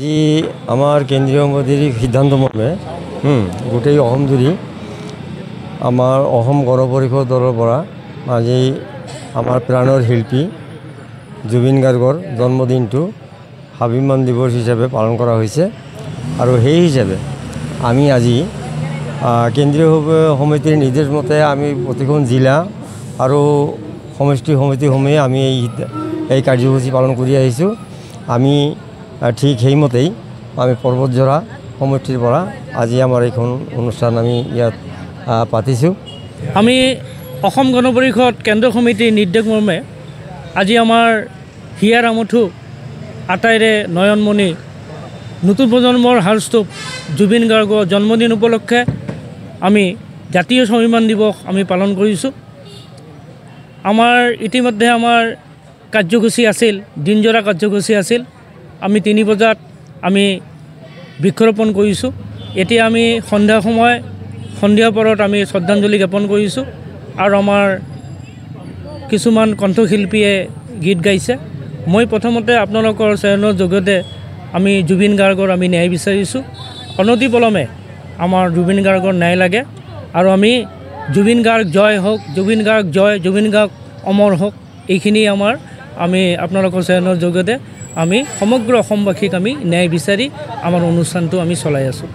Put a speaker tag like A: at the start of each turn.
A: আজি আমাৰ কেন্দ্ৰীয় মন্ত্ৰীৰ সিদ্ধান্ত মৰ্মে গোটেই অসম জুৰি আমাৰ অসম গণ পৰিষদ দলৰ পৰা আজি আমাৰ প্ৰাণৰ শিল্পী জুবিন গাৰ্গৰ জন্মদিনটো স্বাভিমান দিৱস হিচাপে পালন কৰা হৈছে আৰু সেই হিচাপে আমি আজি কেন্দ্ৰীয় সমিতিৰ নিৰ্দেশ মতে আমি প্ৰতিখন জিলা আৰু সমষ্টি সমিতিসমূহে আমি এই কাৰ্যসূচী পালন কৰি আহিছোঁ। আমি ঠিক সেইমতেই আমি পৰ্বতজৰা সমষ্টিৰ পৰা আজি আমাৰ এইখন অনুষ্ঠান আমি ইয়াত পাতিছোঁ।
B: আমি অসম গণ পৰিষদ কেন্দ্ৰ সমিতিৰ নিৰ্দেশ মৰ্মে আজি আমাৰ হিয়াৰ আমঠু আটাইৰে নয়নমণি নতুন প্ৰজন্মৰ হাৰ্টষ্টপ জুবিন গাৰ্গৰ জন্মদিন উপলক্ষে আমি জাতীয় স্বাভিমান দিৱস আমি পালন কৰিছোঁ। আমাৰ ইতিমধ্যে আমাৰ কাৰ্যসূচী আছিল, দিনজোৰা কাৰ্যসূচী আছিল। আমি 3 বজাত আমি বৃক্ষৰোপণ কৰিছোঁ। এতিয়া আমি সন্ধিয়া পৰত আমি শ্ৰদ্ধাঞ্জলি জ্ঞাপন কৰিছোঁ আৰু আমাৰ কিছুমান কণ্ঠশিল্পীয়ে গীত গাইছে। মই প্ৰথমতে আপোনালোকৰ চেনেলৰ জৰিয়তে আমি জুবিন গাৰ্গৰ আমি ন্যায় বিচাৰিছোঁ। অনতিপলমে আমাৰ জুবিন গাৰ্গৰ ন্যায় লাগে আৰু আমি জুবিন গাৰ্গ জয় হওক, জুবিন গাৰ্গ জয়, জুবিন গাৰ্গ অমৰ হওক, এইখিনি আমি আপোনালোকৰ চেনেলৰ জৰিয়তে আমি সমগ্ৰ অসমবাসীক আমি ন্যায় বিচাৰি আমাৰ অনুষ্ঠানটো আমি চলাই আছোঁ।